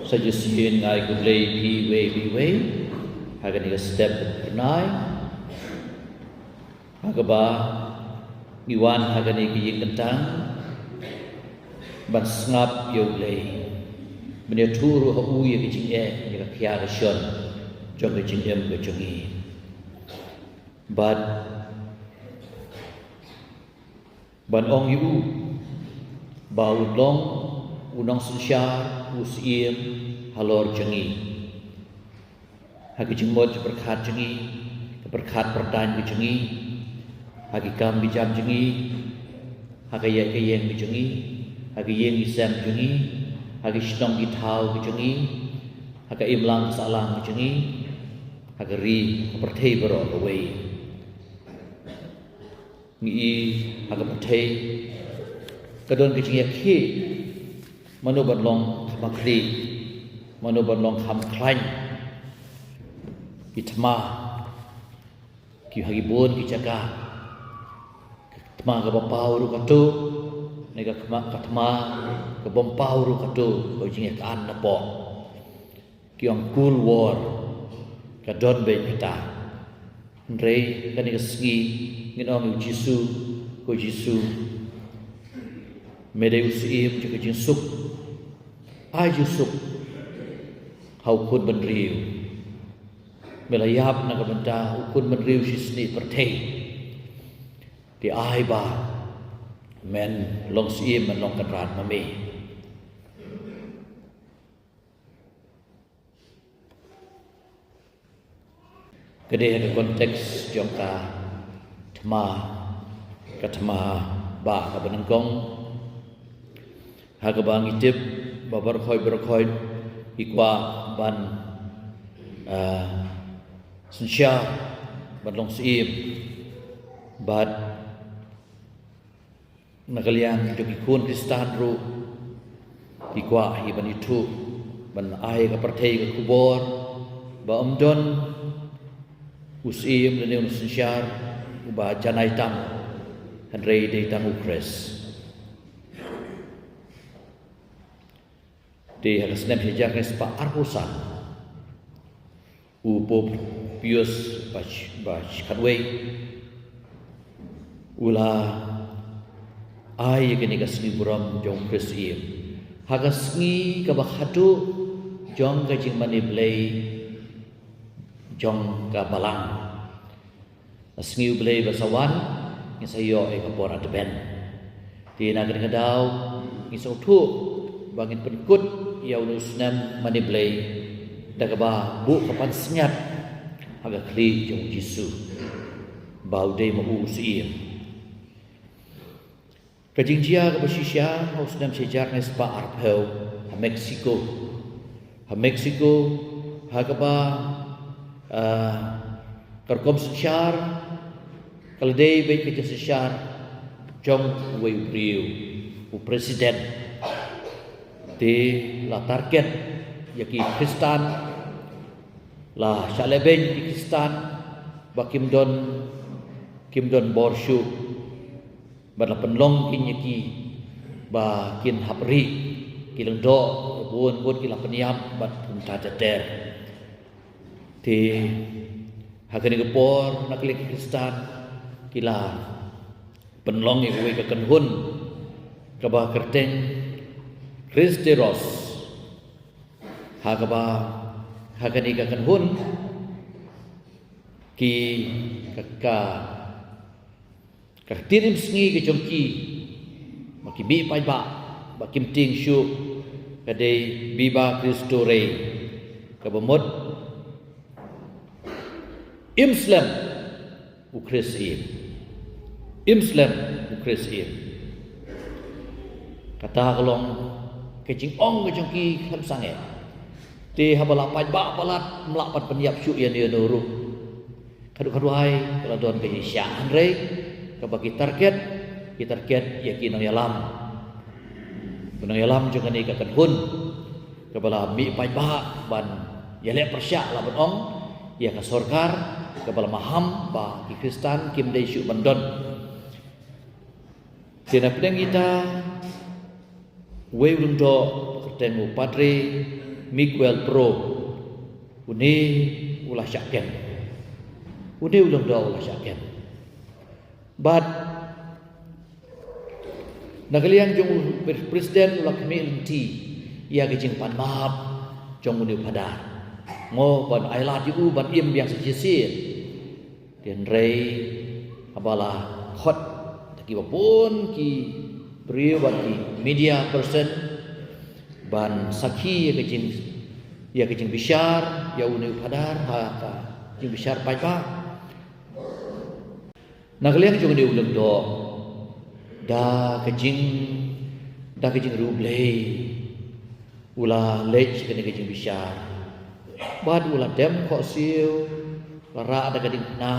saja sien ngai ku lei bi we hagan ni step nai hagaba iwan hagan ni ki kentang ban ngap yo lei bene turu ha u ye ki jing e ni ka khia ka shon jong ki jing em ke jongi ban ong yu bau long unang sunsyar usiem halor jengi hagi jengmot berkat jengi berkat perdan jengi hagi kam bijam jengi hagi yang jengi hagi yang isam jengi hagi shnong githau jengi hagi imlang salang jengi hagi ri perthei bero away ngi hagi perthei kadon jengi khi manu berlong kamakli manu berlong kam klain itma ki hagibun ki jaga tma ga bapau ru katu nega katma ga bompau ru katu ko jinge kan na po ki ang cool war ka don be kita rei kan ni ski nginong jisu ko jisu medeu siim juga jinsuk ai jinsuk hau kun benriu melayap na kabenta ukun benriu sisni perthei di ai ba men long siim men long kadrat mame kede ada konteks jongka thma katma ba ka benengkong hagabang itip babar khoi ikwa ban sunsya ban long siim bat nagalian jogi kun kristan ru ikwa hi ban itu ban ai ka perthei ka kubor ba omdon usim dan sunsya ba janai tam handrei de tam ukres di hasnem hijak nespa arpusan upop pius bach kadwei ula ai geni kasni buram jong krisim hagasni ka bakhatu jong ka jing mani blei jong ka balang asngi blei basawan ni sayo e ka pora deben di nagari kadau ni sotu bangin penkut ya ulusnam maniblay dagaba bu kapan senyat aga kli jong jisu bau de mau siim kajingjia ka basisya usnam sejar nespa arpel ha Mexico hagaba karkom sesyar kalday bay ka sesyar jong way priu u presiden di la target yaki Kristan la shaleben di Kristan ba kim don borshu ba la penlong kin yaki ba kin hapri kilang do bun kila peniam ba punta jater ti hagani gepor nak leki Kristan kila penlong iwe ka kanhun ka ba kerteng Kristeros hagaba hagani ka kanhun ki tirim sngi ke jongki makibi pai ba bakim ting shu kadai biba Kristo rei ka bomot imslam ukrisim kata kalong kecing ong kejongki khamsange ti habala pai ba balat melapat penyiap syuk ya dia nuru kadu hai kalau don ke isyan rei ka bagi target ya kinang yalam juga ni ka kanhun ka bala mi pai ba ban ya le persyak la bon ong ya ka sorkar ka bala maham ba ki Kristan kim dei syuk bandon sina pedang kita we undo ketemu padre Miguel Pro uni ulah syaken uni ulang do ulah syaken but nagaliang jong presiden ulah kemilti ia kejing pan maaf jong uni padar ngo ban ailat yu ban im yang sejisir dan rei abala khot ki pun ki beriu ban ki media person ban sakhi ia kejing bisyar ya uni padar ha jing bisyar pai pa nagaliang jong uni ulang do da kejing rublei ula lech kene kejing bisyar bad ula dem kho siu lara ada kading na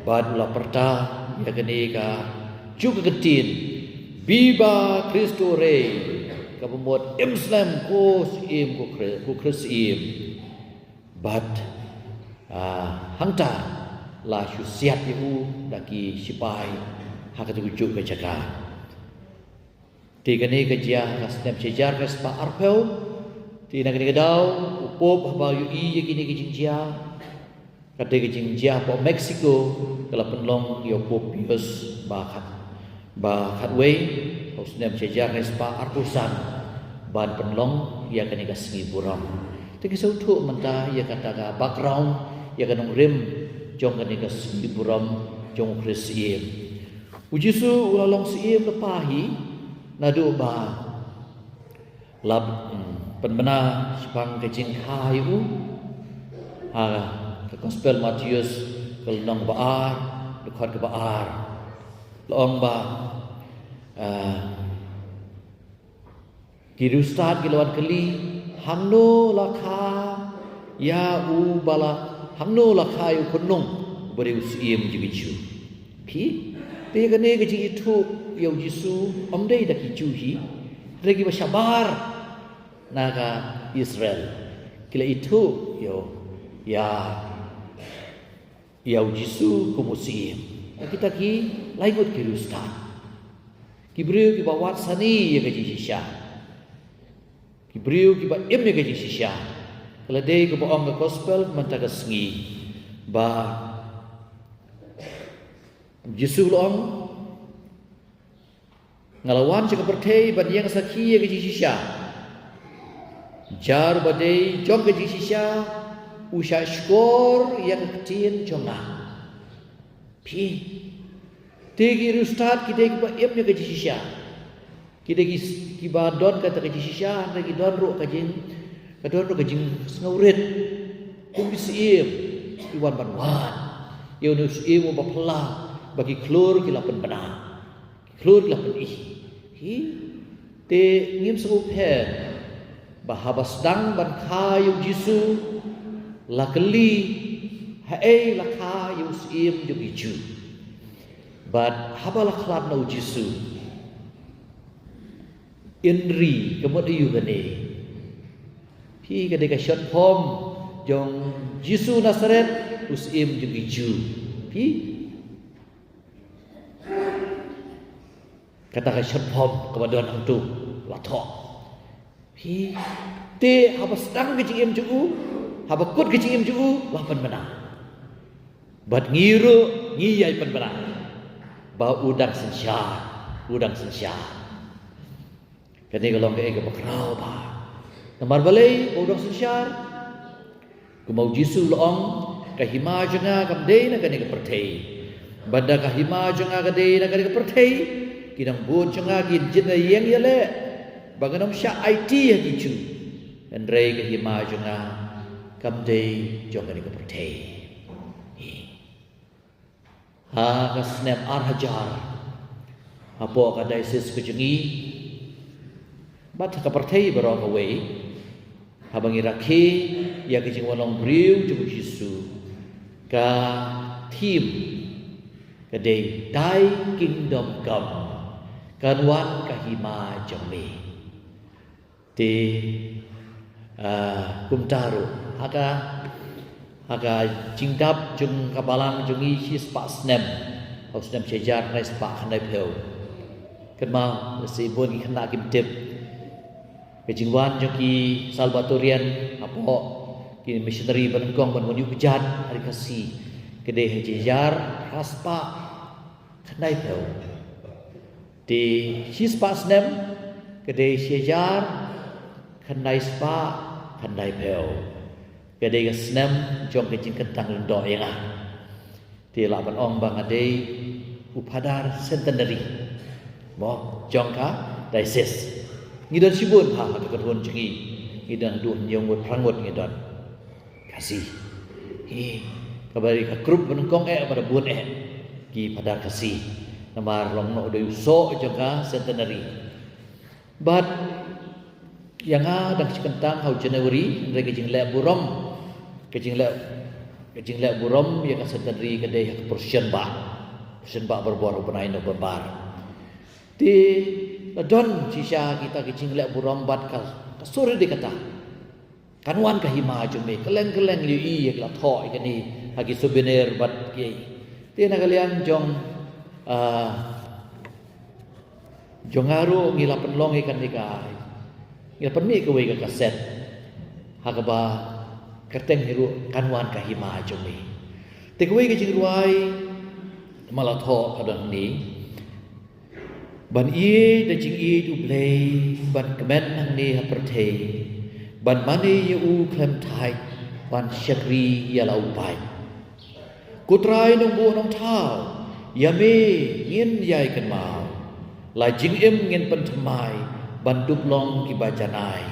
bad ula perta ya kene ka juga ketin biba Kristo rei ka pembuat Islam ko sim ko Krisim bad hangta la syusiat yu daki sipai hak tuju ke jaga tiga ni kerja kastem sejar kas pa arpel ti negeri kedau upop ba yu i gini kijingjia kate kijingjia po Mexico kala penlong yo pop yus ba khatway kastem sejar kas pa arpusan ban penlong ya kani kasngi buram ti kesautu menta ya kata ga background ya kanong rim jong kani kasngi buram jong Krisim Ujisu ulalong siim lepahi nadu ba lab penbena sepang kejing kayu ke gospel Matius kelong baar dekat ke baar loong ba kirustad kilawan keli hamno lakha ya u bala hamno lakha yu kunung beri usiim jigichu pi Tega ne gaji itu yau Yesu omdei dak juhi regi bashabar naga Israel kila itu yau Yesu kumusim kita ki laingut kirustan kibriu ki bawat sani ya gaji shisha kibriu ki ba im ya gaji shisha kala dei ko baong gospel mentaga sengi ba Yesus long ngalawan cakap pertai ban yang sakhi ke jisisha jar badai jom ke jisisha usha skor yang ketin jomna pi tegi rustat kita ki ba emnya ke jisisha kita ki ba don kata ke jisisha lagi don ro ka jing ka don ro ka jing ngaurit kum bisim iwan banwan yo nus imu ba pla bagi klur kilapan benar klur kilapan hi te ngim serup he bahabas dang ban kayu Yesu lakeli hae lakayu sim jugiju but habala khlad no Yesu inri kemod yu gane hi gade ka shot pom jong Yesu Nazaret usim jugiju hi kata ka shot pom kepada orang tu latok hi te haba sedang kecing ju haba kut kecing ju lapan benar bat ngiru ngiyai pen benar ba udang sensyar kani kalau ke bakrau ba namar balai udang sensyar kumau Yesu loong kahima janga kamdei na kani ke pertei banda kahima janga kadei na kani ke pertei kidang bun janga gin jina yang yale banganam sya IT ya gicu andrei kahima janga kamdei janga ni ke pertei ha kasnep arhajar apo kadai sis kejengi bat ka pertei barang away habang iraki ya kejing walong briu jung Yesu ka tim kadai dai kingdom come kanwan kahima jambe te kumtaru aga jingdap jung kabalang jungi his pa snem haus nem sejar rais pa khandai pheu kenma si bon ki khna kim tip kejingwan joki Salvatorian apo ki missionary banengkong ban wonyu bejat hari kasih kedai hajar haspa kanai peu di hispa snem kedai hajar kanai spa kanai peu kedai snem jong kejing kentang lendo yang di laban ong bang adai upadar centenary mo jongka diocese ngidon sibun ha kedon cengi ngidon duh nyong prangut ngidon kasih kabari ka grup benengkong pada bun ki pada kasih namar long no do so jongka centenary but yang dang cikentang hau Januari regi jing le burom kejing le burom ya ka centenary kedai ka Persian ba berbor benai no bebar ti don sisa kita kecing le burom bat ka sore dikata kanwan ka hima jume keleng-keleng li la tho ikani hagi souvenir bat ki ti na kalian jongaru ngila penlong ikan nika ngila penmi ke we ka kaset hagaba kerteng hiru kanwan ka hima jume ti we kecing ruai malah tho kadang ni ban ie da jing ie du blei ban kemen nang ni hapertei ban mani ye u klem thai ban syakri ya lau pai kutrai nong bu nong thao ya me ngin yai kan mau la jing em ngin pen thamai ban dup long ki bajanai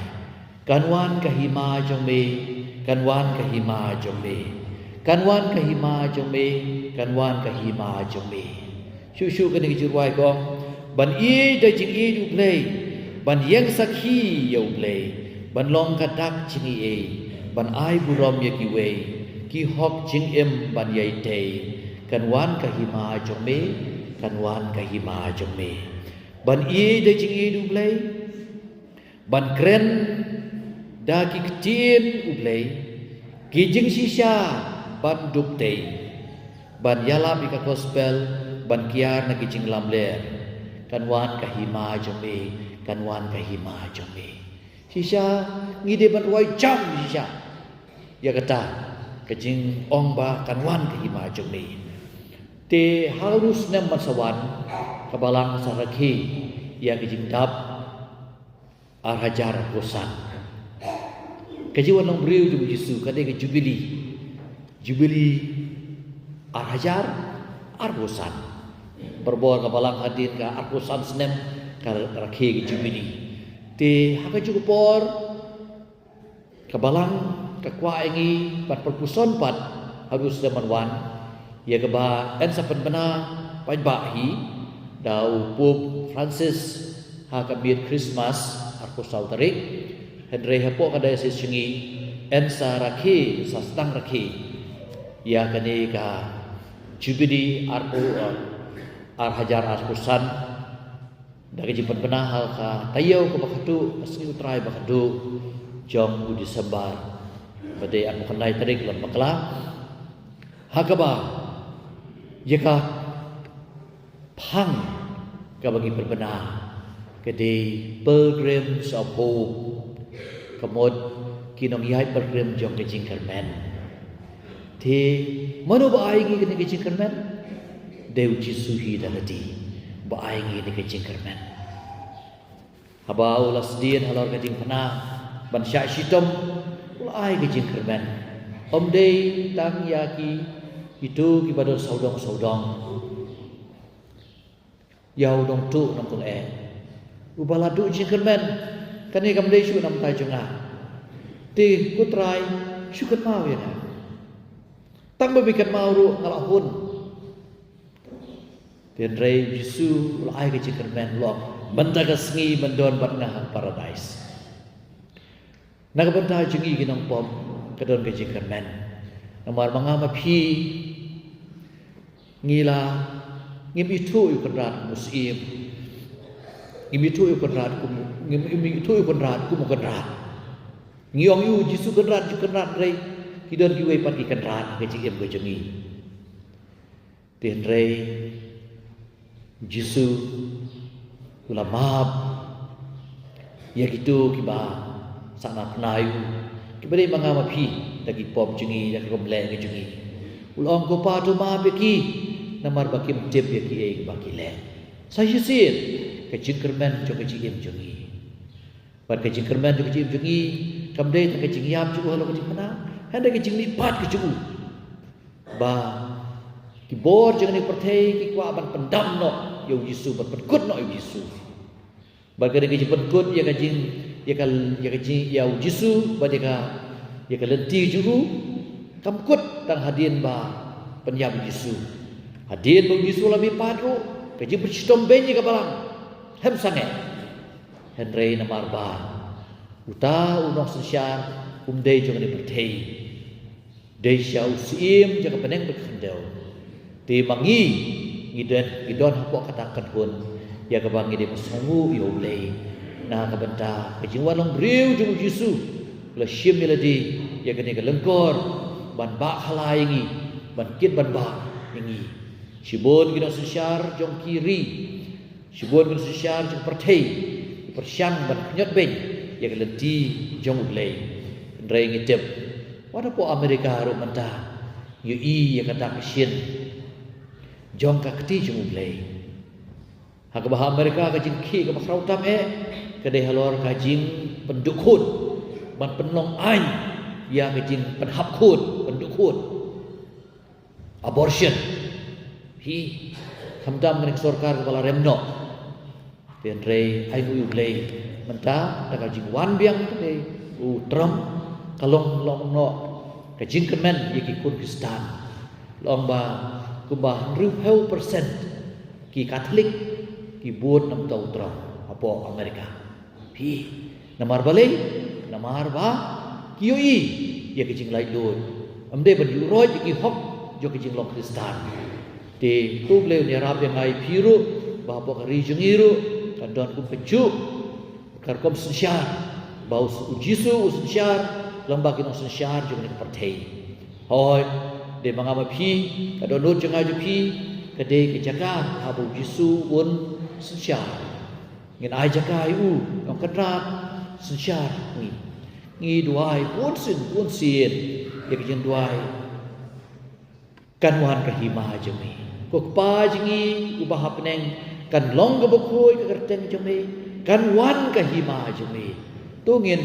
kanwan ka hima jong me kanwan ka hima jong me kanwan ka hima jong me kanwan ka hima jong me shu ka ni jirwai kong ban i da jing i du play ban yang sakhi yo play ban long ka dak jing i ban ai burom ye ki we ki hok jing em ban yai te kanwan ka hima jong me kanwan ka hima jong me ban i da jing i du play ban kren da ki ktien u play ki jing shisha ban dup te ban yala bi ka gospel ban kiar na ki jing lam ler kanwan ka hima jome kanwan ka hima jome sisa ngide ban wai jam sisa ya kata kejing ong ba kanwan ka hima jome te harus nem masawan kabalang saraki ya kejing dap arhajar kosan kejiwan nong beriu du Yesus kade ke jubili arhajar arbosan berbor kabalang hadir ka arbosan senem ka rakhi ke jubili ti haka jupor kabalang ka kwa ingi pat perpuson pat harus demanwan ya keba en sapen bena pai bahi dau Pope Francis haka biat Christmas arposau tarik Henry hapo kada sesengi en sa rakhi sa stang rakhi ya kani ka jubili arhajar arpusan dari jimpan benahal ka tayo ko bakadu asli utrai bakadu jom u disebar badai aku kenai tarik lan makla hakaba jika pang ka bagi berbenah kedi pilgrims of hope kemod kinong yai pilgrim jom ke jingkermen ti mano ba ai ngi ke jingkermen deu jisuhi dalati ba ai ngi ke jingkermen habau lasdien halor ke jing pana ban sya shitom ulai ke jingkermen om dei tang yaki itu kibadon saudong yau dong tu nam tung ubaladu jingkermen kani kam dei shu nam tai junga ti kutrai syukur mau ya tang babikan mau ru ngalahun dan rei Yesu ulai ke jingkermen lo mendaga sengi mendon bat ngah paradise nak benta jengi ginong pom kedon ke jingkermen namar mangama phi ngila ngim itu yu kenrat musim ngim itu yu kenrat ku mu kenrat ngiong yu Yesu kenrat rei kidon kiwe pat ki kenrat ke jingem ke jengi den rei Yesu ulama Ya gitu kiba sana penayu kibari mangama pi dagi pom jengi dagi komleng jengi ulong ko pa tu ma beki namar bakim tip beki e baki le saya sin ke jingkermen jo ke jingim jengi bar ke jingkermen jo ke jingim jengi kamdei ta ke jingyam ju lo ke jingmana handa ke jingli pat ke ju ba ki bor jeng ni perthei ki kwa ban pendam no yo Yesu ban penkut no yo Yesu ba ke ke penkut ya ke jing ya ke jing ya Yesu ba ya ke lenti juru kamkut tang hadin ba penyam Yesu hadin ba Yesu lami patro ke jing bercitom benyi ke balang hem sange henrei namar ba uta unong sensyar umdei jeng ni perthei dei syau sim jaga peneng berkendau ti mangi ngidon hapok katakan hun ya ke bangi de songu yo blei na ka benta ke jingwan long briu jung Yesu la shim melodi ya ke ne lengkor ban ba khalai ngi ban kit ban ba ngi shibon gina sesyar jong kiri shibon gina sesyar jong perthei persyang ban nyot ben ya ke lenti jong blei ndrei ngitep wada po Amerika ro menta yu i ya kata kesien jong ka keti jong blei hak bah Amerika ka jing ki ka makrau tam ke de halor ka jing penduk khut ban penlong ain ya ka jing penhap khut penduk khut abortion hi hamdam ning sarkar kepala remno pen rei ai yu blei menta da ka jing wan biang de u Trump kalong long no ka jing kemen yaki kun Kristan long ba ku ba 100% ki Katolik ki buat nam tau Trump apo Amerika pi namar balai namar ba kioi ya ke jing lai doi amde ban roi ki hok jo ke jing long Kristan te tu ble ni rap yang ai piru ba po ka ri jengiru kan don ku pecu kar kom sensyar bau ujisu sensyar lomba kinong sensyar jo ni perthei hoi de mangama pi ka don dot jeng aju pi ka de ke jaga abu Yesu un sensyar ngin ai jaga u ngong kadrat sensyar ngi duai pun sin ya ke jeng duai kan wan ka hima jemi ko pa jengi u bah peneng kan long ka bokoi ka kerteng jemi kan wan ka hima jemi tu ngin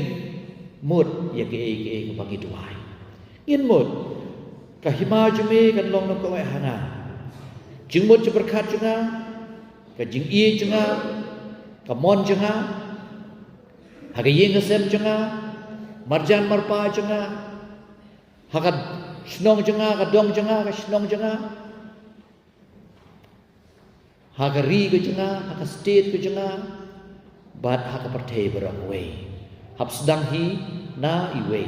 mut ya ke bagi duai ngin mut ka hima jemi kan long nok ka hana jing mut je berkat jenga ka jing i jenga ka mon jenga haga yeng sem jenga marjan marpa jenga haga snong jenga ka dong jenga ka snong jenga haga ri ke jenga haga state ke jenga bat haga perthei berang wei hab sedang hi na iwei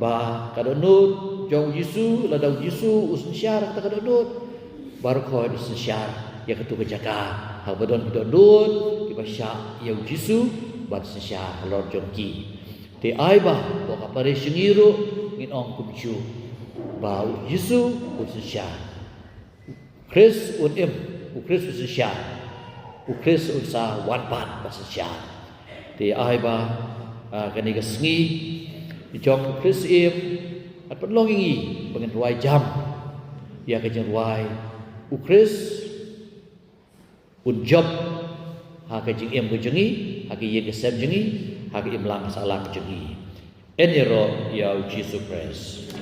ba kadonut jong Yesu la dau Yesu usun syar ta kadonut bar ko usun syar ya ketu kejaga ha badon kadonut ki basya ya Yesu bat syar lor jong ki te ai ba bo ka pare shingiru ngin ong kumchu ba Yesu usun syar Chris un im u Chris usun syar u Chris un sa wan pat ba syar te ai ba kani ka sngi jong Chris im at padlong ingi bangen ruai jam ya ka jeng ruai u Chris un job ha ka jeng im ka jengi ha ka ye ka sem jengi ha ka im lang salah ka jengi enero ya Jesus Christ